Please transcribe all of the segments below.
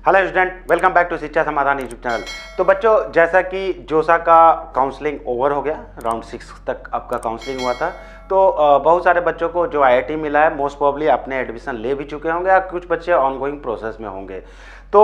Hello student, welcome back to Shiksha Samadhan YouTube channel. तो बच्चों, जैसा कि जोसा का काउंसलिंग ओवर हो गया, राउंड 6 तक आपका काउंसलिंग हुआ था, तो बहुत सारे बच्चों को जो आईआईटी मिला है मोस्ट प्रोबेबली अपने एडमिशन ले भी चुके होंगे या कुछ बच्चे ऑनगोइंग प्रोसेस में होंगे। तो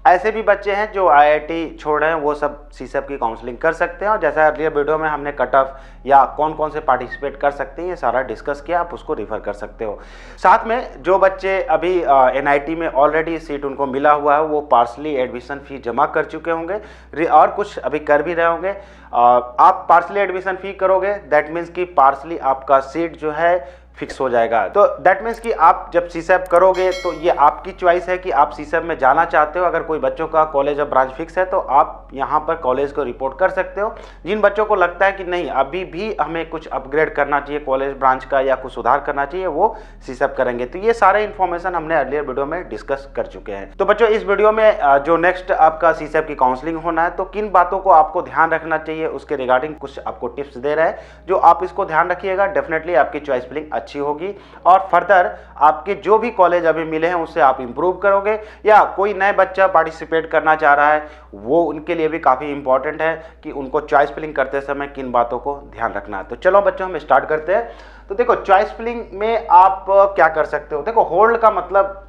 ऐसे भी बच्चे हैं जो आईआईटी छोड़ रहे हैं, वो सब सीसेप की काउंसलिंग कर सकते हैं। और जैसा अर्लियर वीडियो में हमने कट ऑफ या कौन कौन से पार्टिसिपेट कर सकते हैं ये सारा डिस्कस किया, आप उसको रिफर कर सकते हो। साथ में जो बच्चे अभी एनआईटी में ऑलरेडी सीट उनको मिला हुआ है वो पार्सली एडमिशन फी जमा कर चुके होंगे और कुछ अभी कर भी रहे होंगे। आप पार्सली एडमिशन फी करोगे, दैट मीन्स कि पार्सली आपका सीट जो है फिक्स हो जाएगा। तो दैट मीन्स कि आप जब सीसेप करोगे तो ये आपकी चॉइस है कि आप सीसेप में जाना चाहते हो। अगर कोई बच्चों का कॉलेज और ब्रांच फिक्स है तो आप यहाँ पर कॉलेज को रिपोर्ट कर सकते हो। जिन बच्चों को लगता है कि नहीं अभी भी हमें कुछ अपग्रेड करना चाहिए कॉलेज ब्रांच का या कुछ सुधार करना चाहिए, वो सीसेप करेंगे। तो ये सारे इन्फॉर्मेशन हमने अर्लियर वीडियो में डिस्कस कर चुके हैं। तो बच्चों, इस वीडियो में जो नेक्स्ट आपका सीसेप की काउंसलिंग होना है तो किन बातों को आपको ध्यान रखना चाहिए उसके रिगार्डिंग कुछ आपको टिप्स दे रहा है, जो आप इसको ध्यान रखिएगा। डेफिनेटली आपकी चॉइस फिलिंग अच्छी होगी और फर्दर आपके जो भी कॉलेज अभी मिले हैं उससे आप इंप्रूव करोगे। या कोई नए बच्चा पार्टिसिपेट करना चाह रहा है, वो उनके लिए भी काफ़ी इंपॉर्टेंट है कि उनको चॉइस फिलिंग करते समय किन बातों को ध्यान रखना है। तो चलो बच्चों, हम स्टार्ट करते हैं। तो देखो, चॉइस फिलिंग में आप क्या कर सकते हो। देखो, होल्ड का मतलब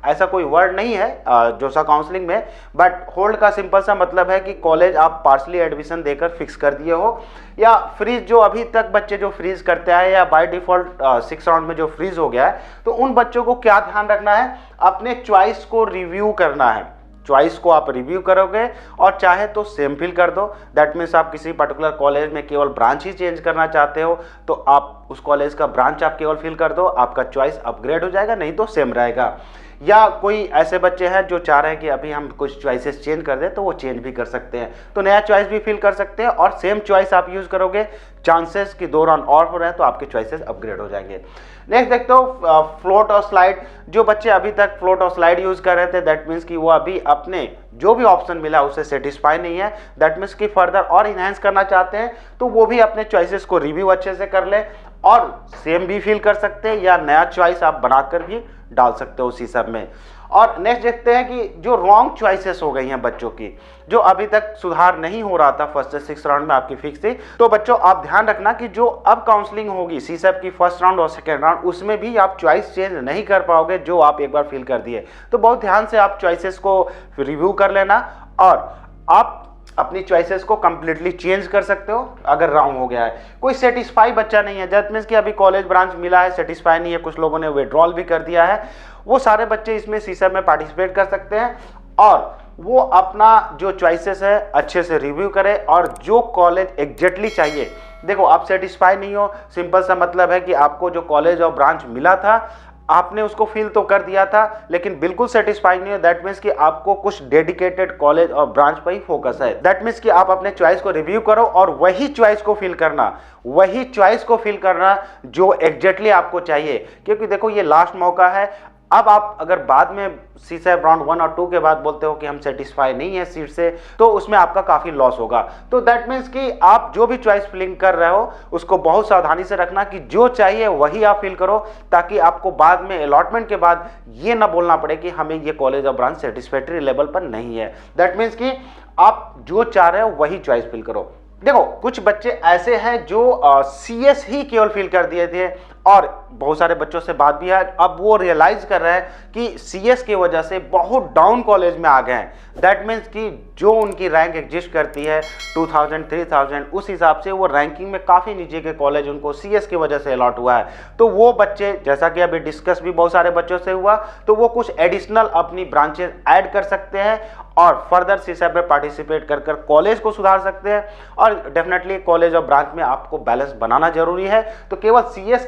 ऐसा कोई वर्ड नहीं है जोसा काउंसलिंग में, बट होल्ड का सिंपल सा मतलब है कि कॉलेज आप पार्सली एडमिशन देकर फिक्स कर दिए हो, या फ्रीज जो अभी तक बच्चे जो फ्रीज करते हैं या बाय डिफॉल्ट 6 राउंड में जो फ्रीज हो गया है, तो उन बच्चों को क्या ध्यान रखना है, अपने चॉइस को रिव्यू करना है। चॉइस को आप रिव्यू करोगे और चाहे तो सेम फिल कर दो। दैट मीन्स आप किसी पर्टिकुलर कॉलेज में केवल ब्रांच ही चेंज करना चाहते हो तो आप उस कॉलेज का ब्रांच आप केवल फिल कर दो, आपका चॉइस अपग्रेड हो जाएगा, नहीं तो सेम रहेगा। या कोई ऐसे बच्चे हैं जो चाह रहे हैं कि अभी हम कुछ चॉइसेस चेंज कर दें, तो वो चेंज भी कर सकते हैं, तो नया चॉइस भी फिल कर सकते हैं और सेम चॉइस आप यूज करोगे। चांसेस कि 2 राउंड और हो रहे हैं तो आपके चॉइसेस अपग्रेड हो जाएंगे। नेक्स्ट देखते हो फ्लोट और स्लाइड। जो बच्चे अभी तक फ्लोट और स्लाइड यूज कर रहे थे, दैट मीन्स कि वो अभी अपने जो भी ऑप्शन मिला उससे सेटिस्फाई नहीं है, दैट मीन्स कि फर्दर और इनहेंस करना चाहते हैं, तो वो भी अपने चॉइसेस को रिव्यू अच्छे से कर ले और सेम भी फील कर सकते हैं या नया चॉइस आप बनाकर भी डाल सकते हो उसी सब में। और नेक्स्ट देखते हैं कि जो रॉन्ग चॉइसेस हो गई हैं बच्चों की, जो अभी तक सुधार नहीं हो रहा था फर्स्ट से 6 राउंड में आपकी फिक्स थी, तो बच्चों आप ध्यान रखना कि जो अब काउंसलिंग होगी सीसेप की फर्स्ट राउंड और सेकेंड राउंड, उसमें भी आप चॉइस चेंज नहीं कर पाओगे जो आप एक बार फिल कर दिए। तो बहुत ध्यान से आप चॉइसेस को रिव्यू कर लेना और आप अपनी चॉइसेस को कंप्लीटली चेंज कर सकते हो अगर रॉन्ग हो गया है। कोई सेटिस्फाई बच्चा नहीं है, दैट मीन्स कि अभी कॉलेज ब्रांच मिला है, सेटिस्फाई नहीं है, कुछ लोगों ने विड्रॉल भी कर दिया है, वो सारे बच्चे इसमें सीसेप में पार्टिसिपेट कर सकते हैं और वो अपना जो चॉइसेस है अच्छे से रिव्यू करें और जो कॉलेज एग्जैक्टली चाहिए। देखो, आप सेटिस्फाई नहीं हो, सिंपल सा मतलब है कि आपको जो कॉलेज और ब्रांच मिला था आपने उसको फिल तो कर दिया था लेकिन बिल्कुल सेटिस्फाई नहीं है, दैट मीन्स कि आपको कुछ डेडिकेटेड कॉलेज और ब्रांच पर ही फोकस है। दैट मीन्स कि आप अपने चॉइस को रिव्यू करो और वही चॉइस को फिल करना, वही चॉइस को फिल करना जो एग्जैक्टली आपको चाहिए। क्योंकि देखो, ये लास्ट मौका है। अब आप अगर बाद में सीसेप राउंड 1 और 2 के बाद बोलते हो कि हम सेटिस्फाई नहीं है सीट से, तो उसमें आपका काफ़ी लॉस होगा। तो दैट मीन्स कि आप जो भी चॉइस फिलिंग कर रहे हो उसको बहुत सावधानी से रखना कि जो चाहिए वही आप फिल करो, ताकि आपको बाद में अलॉटमेंट के बाद ये ना बोलना पड़े कि हमें ये कॉलेज और ब्रांच सेटिस्फैक्ट्री लेवल पर नहीं है। दैट मीन्स कि आप जो चाह रहे हो वही चॉइस फिल करो। देखो, कुछ बच्चे ऐसे हैं जो सीएस ही केवल फिल कर दिए थे और बहुत सारे बच्चों से बात भी है, अब वो रियलाइज कर रहे हैं कि सीएस की वजह से बहुत डाउन कॉलेज में आ गए हैं। दैट मीन्स कि जो उनकी रैंक एग्जिस्ट करती है 2000 3000, उस हिसाब से वो रैंकिंग में काफ़ी नीचे के कॉलेज उनको सीएस की वजह से अलॉट हुआ है। तो वो बच्चे, जैसा कि अभी डिस्कस भी बहुत सारे बच्चों से हुआ, तो वो कुछ एडिशनल अपनी ब्रांचेस ऐड कर सकते हैं और फर्दर सीसेप में पार्टिसिपेट कर कर कॉलेज को सुधार सकते हैं। और डेफिनेटली कॉलेज और ब्रांच में आपको बैलेंस बनाना जरूरी है। तो केवल सीएस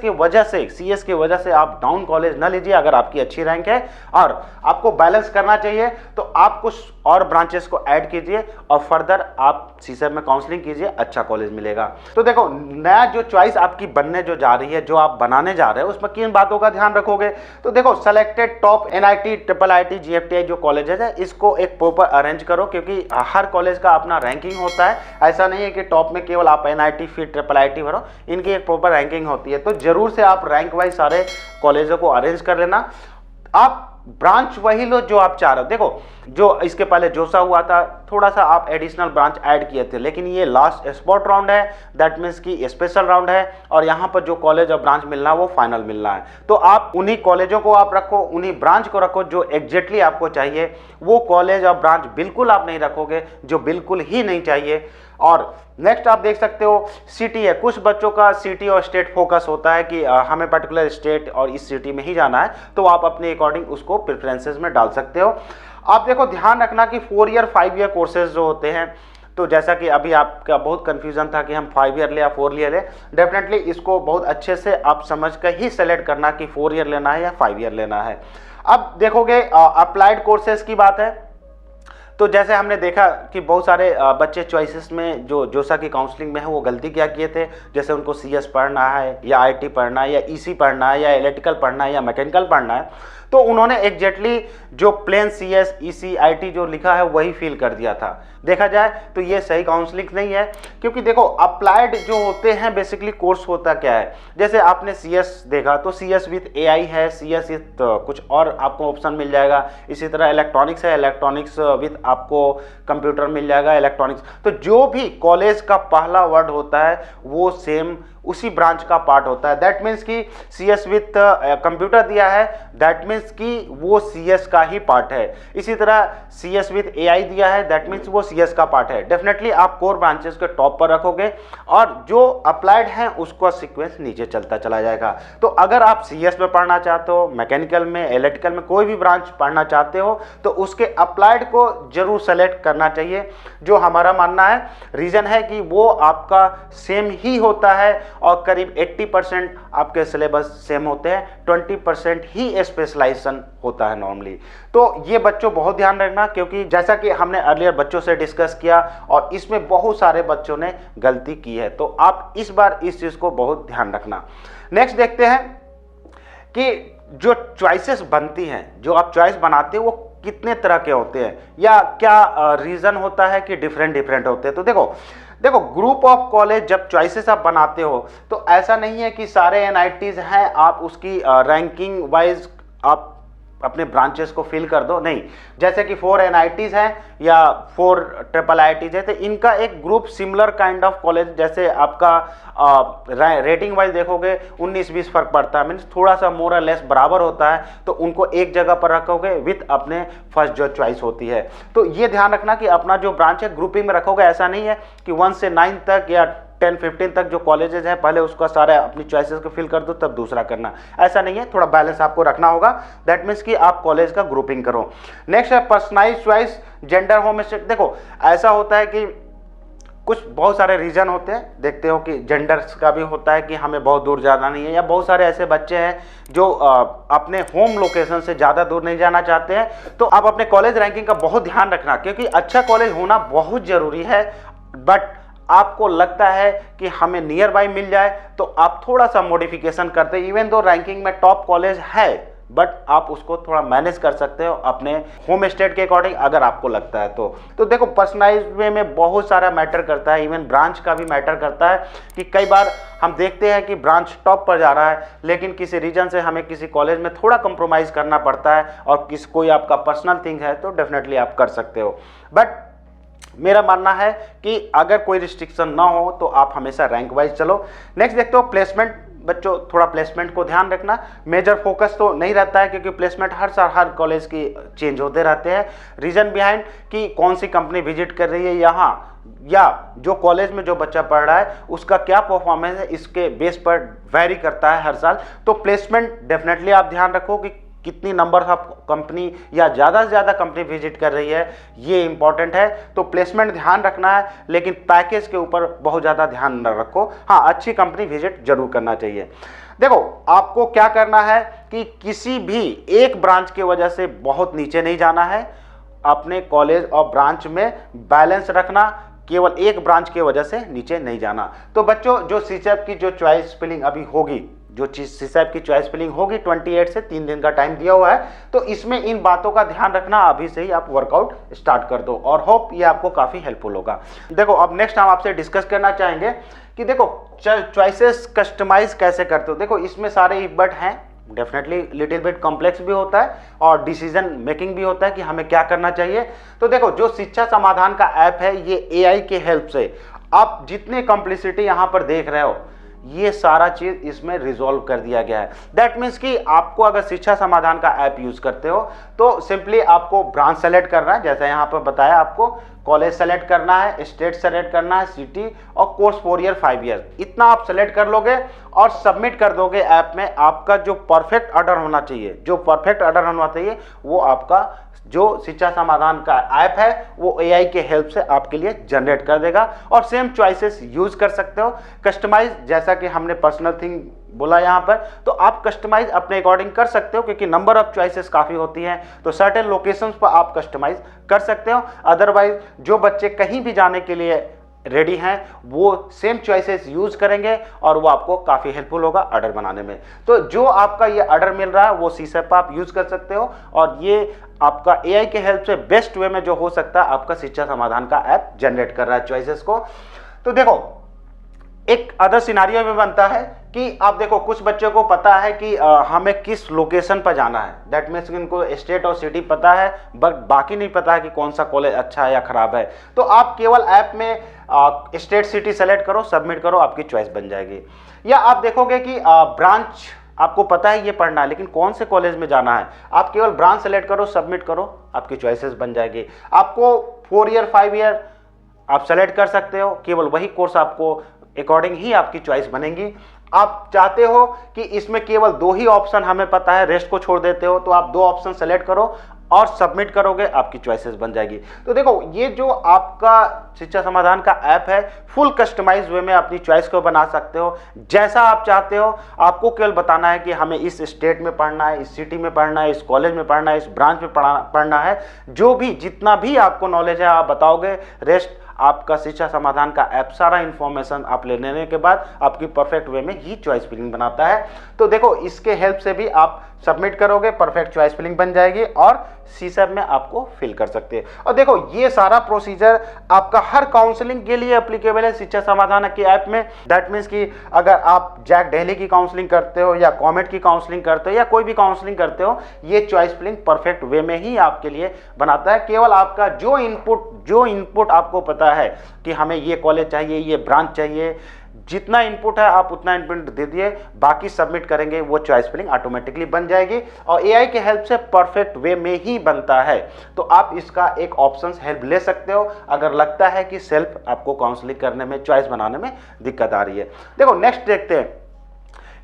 की वजह से आप डाउन कॉलेज न लीजिए अगर आपकी अच्छी रैंक है और आपको बैलेंस करना चाहिए, तो आप कुछ और ब्रांचेस को ऐड कीजिए और फर्दर आप सीसेप में काउंसलिंग कीजिए, अच्छा कॉलेज मिलेगा। तो देखो, नया जो चॉइस आपकी बनने जो जा रही है, जो आप बनाने जा रहे हो, उसमें किन बातों का ध्यान रखोगे। तो देखो, selected top NIT, triple IT, GFTI जो कॉलेजेस है, इसको एक प्रॉपर अरेंज करो, क्योंकि हर कॉलेज का अपना रैंकिंग होता है। ऐसा नहीं है कि टॉप में केवल आप एनआईटी फिर ट्रिपल आईटी भरो, इनकी एक प्रॉपर रैंकिंग होती है। तो जरूर से आप रैंक वाइज सारे कॉलेजों को अरेंज कर लेना। आप ब्रांच वही लो जो आप चाह रहे हो। देखो जो इसके पहले जोसा हुआ था, थोड़ा सा आप एडिशनल ब्रांच ऐड किए थे, लेकिन ये लास्ट स्पॉट राउंड है, दैट मीन्स कि स्पेशल राउंड है, और यहाँ पर जो कॉलेज और ब्रांच मिलना है वो फाइनल मिलना है। तो आप उन्हीं कॉलेजों को आप रखो, उन्हीं ब्रांच को रखो जो एग्जैक्टली आपको चाहिए। वो कॉलेज और ब्रांच बिल्कुल आप नहीं रखोगे जो बिल्कुल ही नहीं चाहिए। और नेक्स्ट आप देख सकते हो सिटी है। कुछ बच्चों का सिटी और स्टेट फोकस होता है कि हमें पर्टिकुलर स्टेट और इस सिटी में ही जाना है, तो आप अपने अकॉर्डिंग उसको प्रेफरेंसेस में डाल सकते हो। आप देखो ध्यान रखना कि 4 ईयर 5 ईयर कोर्सेज जो होते हैं, तो जैसा कि अभी आपका बहुत कन्फ्यूजन था कि हम 5 ईयर ले या 4 ईयर ले, डेफिनेटली इसको बहुत अच्छे से आप समझ कर ही सेलेक्ट करना कि 4 ईयर लेना है या 5 ईयर लेना है। अब देखोगे अप्लाइड कोर्सेज की बात है, तो जैसे हमने देखा कि बहुत सारे बच्चे चॉइसेस में जो जोसा की काउंसलिंग में है वो गलती क्या किए थे। जैसे उनको सीएस पढ़ना है या आईटी पढ़ना है या ईसी पढ़ना है या इलेक्ट्रिकल पढ़ना है या मैकेनिकल पढ़ना है, तो उन्होंने एग्जैक्टली जो प्लेन सीएस ईसी आईटी जो लिखा है वही फिल कर दिया था। देखा जाए तो ये सही काउंसलिंग नहीं है, क्योंकि देखो अप्लाइड जो होते हैं बेसिकली कोर्स होता क्या है। जैसे आपने सीएस देखा तो सीएस विथ एआई है, सीएस विथ कुछ और आपको ऑप्शन मिल जाएगा। इसी तरह इलेक्ट्रॉनिक्स है, इलेक्ट्रॉनिक्स विथ आपको कंप्यूटर मिल जाएगा, इलेक्ट्रॉनिक्स। तो जो भी कॉलेज का पहला वर्ड होता है वो सेम उसी ब्रांच का पार्ट होता है। दैट मीन्स कि सीएस विथ कंप्यूटर दिया है, दैट मीन्स कि वो सीएस का ही पार्ट है। इसी तरह सीएस विथ एआई दिया है, दैट मीन्स वो सीएस का पार्ट है। डेफिनेटली आप कोर ब्रांचेस के टॉप पर रखोगे और जो अप्लाइड हैं उसका सीक्वेंस नीचे चलता चला जाएगा। तो अगर आप सीएस में पढ़ना चाहते हो, मैकेनिकल में, इलेक्ट्रिकल में कोई भी ब्रांच पढ़ना चाहते हो, तो उसके अप्लाइड को जरूर सेलेक्ट करना चाहिए, जो हमारा मानना है। रीज़न है कि वो आपका सेम ही होता है और करीब 80% आपके सिलेबस सेम होते हैं, 20% ही स्पेशलाइजेशन होता है नॉर्मली। तो ये बच्चों बहुत ध्यान रखना, क्योंकि जैसा कि हमने अर्लियर बच्चों से डिस्कस किया और इसमें बहुत सारे बच्चों ने गलती की है, तो आप इस बार इस चीज़ को बहुत ध्यान रखना। नेक्स्ट देखते हैं कि जो चॉइसेस बनती हैं, जो आप चॉइस बनाते हो वो कितने तरह के होते हैं या क्या रीज़न होता है कि डिफरेंट होते हैं। तो देखो ग्रुप ऑफ कॉलेज जब चॉइसेस आप बनाते हो तो ऐसा नहीं है कि सारे एनआईटीज हैं आप उसकी रैंकिंग वाइज आप अपने ब्रांचेस को फिल कर दो, नहीं। जैसे कि 4 एनआईटीज हैं या 4 ट्रिपल आईटीज है, तो इनका एक group similar kind of college, जैसे आपका रेटिंग वाइज देखोगे 19-20 फर्क पड़ता है, मीन्स थोड़ा सा मोर और लेस बराबर होता है, तो उनको एक जगह पर रखोगे विथ अपने फर्स्ट जो चॉइस होती है। तो ये ध्यान रखना कि अपना जो ब्रांच है ग्रुपिंग में रखोगे। ऐसा नहीं है कि 1 से 9 तक या 10-15 तक जो कॉलेजेस हैं पहले उसका सारा अपनी चॉइसेस को फिल कर दो तब दूसरा करना, ऐसा नहीं है। थोड़ा बैलेंस आपको रखना होगा। दैट मीन्स कि आप कॉलेज का ग्रुपिंग करो। नेक्स्ट है personalize choice, gender, home state. देखो ऐसा होता है कि कुछ बहुत सारे रीजन होते हैं, देखते हो कि जेंडर्स का भी होता है कि हमें बहुत दूर जाना नहीं है, या बहुत सारे ऐसे बच्चे हैं जो अपने होम लोकेशन से ज़्यादा दूर नहीं जाना चाहते हैं। तो आप अपने कॉलेज रैंकिंग का बहुत ध्यान रखना, क्योंकि अच्छा कॉलेज होना बहुत ज़रूरी है। बट आपको लगता है कि हमें नियर बाय मिल जाए तो आप थोड़ा सा मॉडिफिकेशन करते हैं। इवन दो रैंकिंग में टॉप कॉलेज है, बट आप उसको थोड़ा मैनेज कर सकते हो अपने होम स्टेट के अकॉर्डिंग अगर आपको लगता है तो देखो पर्सनलाइज वे में बहुत सारा मैटर करता है, इवन ब्रांच का भी मैटर करता है कि कई बार हम देखते हैं कि ब्रांच टॉप पर जा रहा है लेकिन किसी रीजन से हमें किसी कॉलेज में थोड़ा कंप्रोमाइज़ करना पड़ता है और कोई आपका पर्सनल थिंग है तो डेफिनेटली आप कर सकते हो। बट मेरा मानना है कि अगर कोई रिस्ट्रिक्शन ना हो तो आप हमेशा रैंक वाइज चलो। नेक्स्ट देखते हो प्लेसमेंट। बच्चों थोड़ा प्लेसमेंट को ध्यान रखना, मेजर फोकस तो नहीं रहता है क्योंकि प्लेसमेंट हर साल हर कॉलेज की चेंज होते रहते हैं। रीज़न बिहाइंड कि कौन सी कंपनी विजिट कर रही है यहाँ, या जो कॉलेज में जो बच्चा पढ़ रहा है उसका क्या परफॉर्मेंस है, इसके बेस पर वेरी करता है हर साल। तो प्लेसमेंट डेफिनेटली आप ध्यान रखो कि कितनी नंबर ऑफ कंपनी या ज़्यादा से ज़्यादा कंपनी विजिट कर रही है, ये इंपॉर्टेंट है। तो प्लेसमेंट ध्यान रखना है लेकिन पैकेज के ऊपर बहुत ज़्यादा ध्यान न रखो। हाँ, अच्छी कंपनी विजिट जरूर करना चाहिए। देखो आपको क्या करना है कि किसी भी एक ब्रांच की वजह से बहुत नीचे नहीं जाना है, अपने कॉलेज और ब्रांच में बैलेंस रखना, केवल एक ब्रांच की वजह से नीचे नहीं जाना। तो बच्चों जो सीसेप की जो चॉइस फिलिंग अभी होगी, जो चीज़ सीसेप की चॉइस फिलिंग होगी 28 से 3 दिन का टाइम दिया हुआ है, तो इसमें इन बातों का ध्यान रखना, अभी से ही आप वर्कआउट स्टार्ट कर दो और होप ये आपको काफ़ी हेल्पफुल होगा। देखो अब नेक्स्ट हम आपसे डिस्कस करना चाहेंगे कि देखो चॉइसेस कस्टमाइज कैसे करते हो। देखो इसमें सारे इफर्ट हैं डेफिनेटली लिटिल बिट कॉम्प्लेक्स भी होता है और डिसीजन मेकिंग भी होता है कि हमें क्या करना चाहिए। तो देखो, जो शिक्षा समाधान का ऐप है, ये एआई के हेल्प से आप जितने कॉम्प्लेक्सिटी यहाँ पर देख रहे हो, ये सारा चीज इसमें रिजॉल्व कर दिया गया है। दैट मीन्स कि आपको अगर शिक्षा समाधान का ऐप यूज करते हो तो सिंपली आपको ब्रांच सेलेक्ट करना है, जैसा यहाँ पर बताया, आपको कॉलेज सेलेक्ट करना है, स्टेट सेलेक्ट करना है, सिटी, और कोर्स 4 ईयर 5 ईयर, इतना आप सेलेक्ट कर लोगे और सबमिट कर दोगे ऐप में। आपका जो परफेक्ट ऑर्डर होना चाहिए, जो परफेक्ट ऑर्डर होना चाहिए, वो आपका जो शिक्षा समाधान का ऐप है वो एआई के हेल्प से आपके लिए जनरेट कर देगा। और सेम चॉइसेस यूज कर सकते हो, कस्टमाइज, जैसा कि हमने पर्सनल थिंग बोला यहाँ पर, तो आप कस्टमाइज अपने अकॉर्डिंग कर सकते हो, क्योंकि नंबर ऑफ चॉइसेस काफ़ी होती हैं, तो सर्टेन लोकेशंस पर आप कस्टमाइज कर सकते हो। अदरवाइज जो बच्चे कहीं भी जाने के लिए रेडी हैं वो सेम चॉइसेस यूज करेंगे और वो आपको काफ़ी हेल्पफुल होगा ऑर्डर बनाने में। तो जो आपका ये ऑर्डर मिल रहा है वो सीसैप आप यूज कर सकते हो, और ये आपका एआई के हेल्प से बेस्ट वे में जो हो सकता है, आपका शिक्षा समाधान का ऐप जनरेट कर रहा है चॉइसेस को। तो देखो, एक अदर सिनारियो में बनता है कि आप देखो, कुछ बच्चों को पता है कि हमें किस लोकेशन पर जाना है, दैट मीन्स इनको स्टेट और सिटी पता है, बट बाकी नहीं पता है कि कौन सा कॉलेज अच्छा है या खराब है। तो आप केवल ऐप में स्टेट सिटी सेलेक्ट करो, सबमिट करो, आपकी चॉइस बन जाएगी। या आप देखोगे कि ब्रांच आपको पता है ये पढ़ना है, लेकिन कौन से कॉलेज में जाना है, आप केवल ब्रांच सेलेक्ट करो, सबमिट करो, आपकी चॉइसेस बन जाएगी। आपको 4 ईयर 5 ईयर आप सेलेक्ट कर सकते हो, केवल वही कोर्स आपको अकॉर्डिंग ही आपकी चॉइस बनेगी। आप चाहते हो कि इसमें केवल 2 ही ऑप्शन हमें पता है, रेस्ट को छोड़ देते हो, तो आप 2 ऑप्शन सेलेक्ट करो और सबमिट करोगे, आपकी चॉइसेस बन जाएगी। तो देखो, ये जो आपका शिक्षा समाधान का ऐप है, फुल कस्टमाइज वे में अपनी चॉइस को बना सकते हो, जैसा आप चाहते हो। आपको केवल बताना है कि हमें इस स्टेट में पढ़ना है, इस सिटी में पढ़ना है, इस कॉलेज में पढ़ना है, इस ब्रांच में पढ़ना है। जो भी जितना भी आपको नॉलेज है आप बताओगे, रेस्ट आपका शिक्षा समाधान का ऐप सारा इंफॉर्मेशन आप ले लेने के बाद आपकी परफेक्ट वे में ही चॉइस फिलिंग बनाता है। तो देखो, इसके हेल्प से भी आप सबमिट करोगे, परफेक्ट चॉइस फिलिंग बन जाएगी और सीसैप में आपको फिल कर सकते हैं। और देखो, ये सारा प्रोसीजर आपका हर काउंसलिंग के लिए एप्लीकेबल है शिक्षा समाधान के ऐप में। दैट मीन्स कि अगर आप जैक दिल्ली की काउंसलिंग करते हो या कॉमेट की काउंसलिंग करते हो या कोई भी काउंसलिंग करते हो, ये चॉइस फिलिंग परफेक्ट वे में ही आपके लिए बनाता है। केवल आपका जो इनपुट आपको पता है कि हमें ये कॉलेज चाहिए, ये ब्रांच चाहिए, जितना इनपुट है आप उतना इनपुट दे दिए, बाकी सबमिट करेंगे, वो चॉइस फिलिंग ऑटोमेटिकली बन जाएगी और एआई के हेल्प से परफेक्ट वे में ही बनता है। तो आप इसका एक ऑप्शन हेल्प ले सकते हो अगर लगता है कि सेल्फ आपको काउंसलिंग करने में, चॉइस बनाने में दिक्कत आ रही है। देखो, नेक्स्ट देखते हैं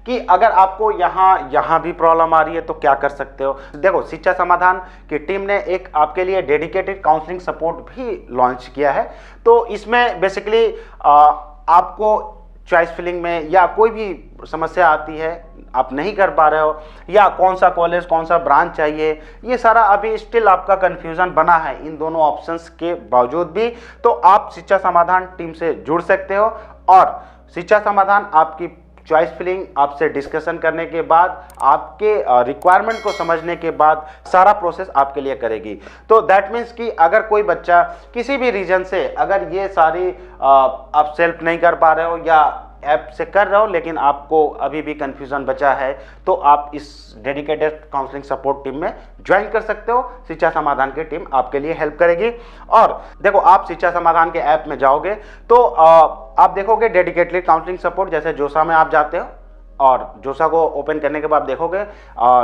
कि अगर आपको यहाँ भी प्रॉब्लम आ रही है तो क्या कर सकते हो। देखो, शिक्षा समाधान की टीम ने एक आपके लिए डेडिकेटेड काउंसलिंग सपोर्ट भी लॉन्च किया है। तो इसमें बेसिकली आपको चॉइस फिलिंग में या कोई भी समस्या आती है, आप नहीं कर पा रहे हो, या कौन सा कॉलेज, कौन सा ब्रांच चाहिए, ये सारा अभी स्टिल आपका कंफ्यूजन बना है इन दोनों ऑप्शंस के बावजूद भी, तो आप शिक्षा समाधान टीम से जुड़ सकते हो और शिक्षा समाधान आपकी चॉइस फिलिंग आपसे डिस्कशन करने के बाद, आपके रिक्वायरमेंट को समझने के बाद सारा प्रोसेस आपके लिए करेगी। तो दैट मीन्स कि अगर कोई बच्चा किसी भी रीजन से अगर ये सारी आप सेल्फ नहीं कर पा रहे हो या ऐप से कर रहे हो लेकिन आपको अभी भी कंफ्यूजन बचा है, तो आप इस डेडिकेटेड काउंसलिंग सपोर्ट टीम में ज्वाइन कर सकते हो। शिक्षा समाधान की टीम आपके लिए हेल्प करेगी। और देखो, आप शिक्षा समाधान के ऐप में जाओगे तो आप देखोगे डेडिकेटेड काउंसलिंग सपोर्ट, जैसे जोसा में आप जाते हो और जोसा को ओपन करने के बाद देखोगे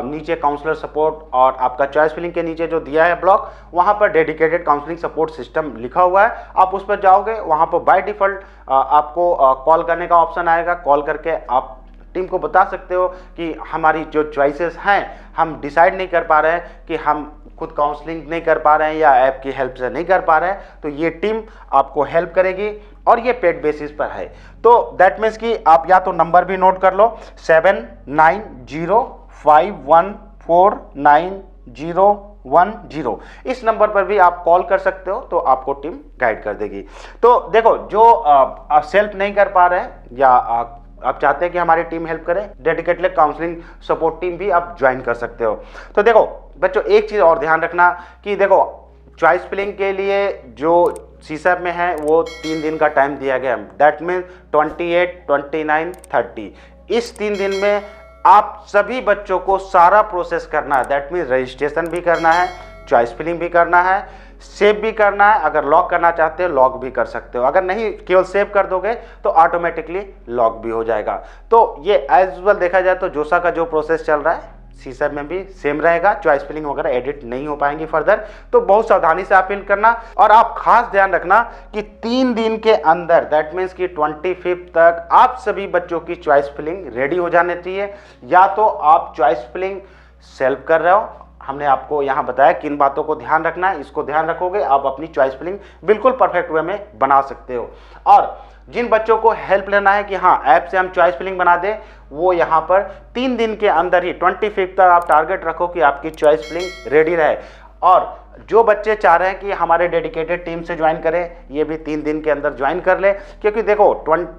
नीचे काउंसलर सपोर्ट और आपका चॉइस फिलिंग के नीचे जो दिया है ब्लॉक, वहाँ पर डेडिकेटेड काउंसलिंग सपोर्ट सिस्टम लिखा हुआ है। आप उस पर जाओगे, वहाँ पर बाय डिफ़ॉल्ट आपको कॉल करने का ऑप्शन आएगा। कॉल करके आप टीम को बता सकते हो कि हमारी जो चॉइसेस हैं, हम डिसाइड नहीं कर पा रहे हैं कि हम खुद काउंसलिंग नहीं कर पा रहे हैं या ऐप की हेल्प से नहीं कर पा रहे हैं, तो ये टीम आपको हेल्प करेगी और ये पेड बेसिस पर है। तो दैट मीन्स कि आप या तो नंबर भी नोट कर लो, 7905149010, इस नंबर पर भी आप कॉल कर सकते हो, तो आपको टीम गाइड कर देगी। तो देखो, जो आप सेल्फ नहीं कर पा रहे हैं या आप चाहते हैं कि हमारी टीम हेल्प करे, डेडिकेटेड काउंसलिंग सपोर्ट टीम भी आप ज्वाइन कर सकते हो। तो देखो बच्चों, एक चीज़ और ध्यान रखना कि देखो, चॉइस फिलिंग के लिए जो सीसैप में है वो 3 दिन का टाइम दिया गया है। That means 28, 29, 30। इस 3 दिन में आप सभी बच्चों को सारा प्रोसेस करना है, दैट मीन्स रजिस्ट्रेशन भी करना है, चॉइस फिलिंग भी करना है, सेव भी करना है। अगर लॉक करना चाहते हो लॉक भी कर सकते हो, अगर नहीं केवल सेव कर दोगे तो ऑटोमेटिकली लॉक भी हो जाएगा। तो ये एज यूजुअल देखा जाए तो जोसा का जो प्रोसेस चल रहा है सीसैप में भी सेम रहेगा, चॉइस फिलिंग वगैरह एडिट नहीं हो पाएंगी फर्दर। तो बहुत सावधानी से आप फिल करना, और आप खास ध्यान रखना कि 3 दिन के अंदर, दैट मीन्स कि 25 तक आप सभी बच्चों की चॉइस फिलिंग रेडी हो जाने चाहिए। या तो आप चॉइस फिलिंग सेल्फ कर रहे हो, हमने आपको यहाँ बताया किन बातों को ध्यान रखना है, इसको ध्यान रखोगे आप अपनी चॉइस फिलिंग बिल्कुल परफेक्ट वे में बना सकते हो। और जिन बच्चों को हेल्प लेना है कि हाँ ऐप से हम चॉइस फिलिंग बना दें, वो यहाँ पर 3 दिन के अंदर ही 25 तक आप टारगेट रखो कि आपकी चॉइस फिलिंग रेडी रहे। और जो बच्चे चाह रहे हैं कि हमारे डेडिकेटेड टीम से ज्वाइन करें, ये भी 3 दिन के अंदर ज्वाइन कर ले, क्योंकि देखो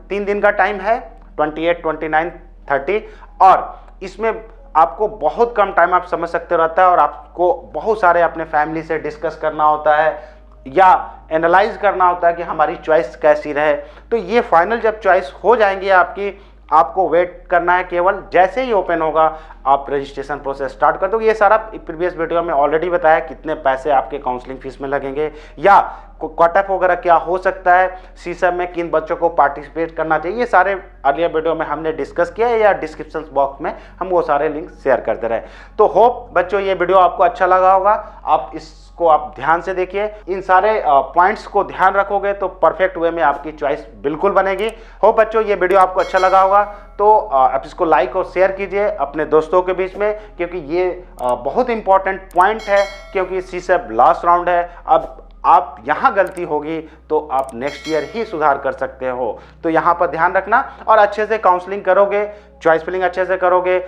3 दिन का टाइम है, 28, 29, 30, और इसमें आपको बहुत कम टाइम आप समझ सकते रहता है, और आपको बहुत सारे अपने फैमिली से डिस्कस करना होता है या एनालाइज करना होता है कि हमारी चॉइस कैसी रहे। तो ये फाइनल जब चॉइस हो जाएंगी आपकी, आपको वेट करना है, केवल जैसे ही ओपन होगा आप रजिस्ट्रेशन प्रोसेस स्टार्ट कर दोगे। ये सारा प्रीवियस वीडियो में ऑलरेडी बताया कितने पैसे आपके काउंसलिंग फीस में लगेंगे, या कट ऑफ वगैरह क्या हो सकता है, सीसैप में किन बच्चों को पार्टिसिपेट करना चाहिए, ये सारे अर्लियर वीडियो में हमने डिस्कस किया है, या डिस्क्रिप्शन बॉक्स में हम वो सारे लिंक शेयर करते रहे। तो होप बच्चों ये वीडियो आपको अच्छा लगा होगा, आप इसको आप ध्यान से देखिए, इन सारे पॉइंट्स को ध्यान रखोगे तो परफेक्ट वे में आपकी चॉइस बिल्कुल बनेगी। होप बच्चों ये वीडियो आपको अच्छा लगा होगा, तो आप इसको लाइक और शेयर कीजिए अपने दोस्तों के बीच में, क्योंकि ये बहुत इंपॉर्टेंट पॉइंट है, क्योंकि सीसैप लास्ट राउंड है। अब आप यहाँ गलती होगी तो आप नेक्स्ट ईयर ही सुधार कर सकते हो, तो यहाँ पर ध्यान रखना, और अच्छे से काउंसलिंग करोगे, चॉइस फिलिंग अच्छे से करोगे।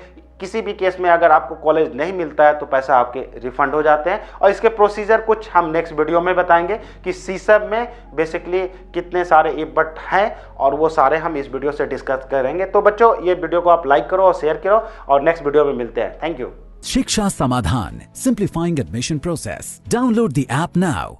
किसी भी केस में अगर आपको कॉलेज नहीं मिलता है तो पैसा आपके रिफंड हो जाते हैं, और इसके प्रोसीजर कुछ हम नेक्स्ट वीडियो में बताएंगे कि सीसैप में बेसिकली कितने सारे इफ बट हैं, और वो सारे हम इस वीडियो से डिस्कस करेंगे। तो बच्चों ये वीडियो को आप लाइक करो और शेयर करो, और नेक्स्ट वीडियो में मिलते हैं। Thank you. शिक्षा समाधान, simplifying admission process. Download the app now.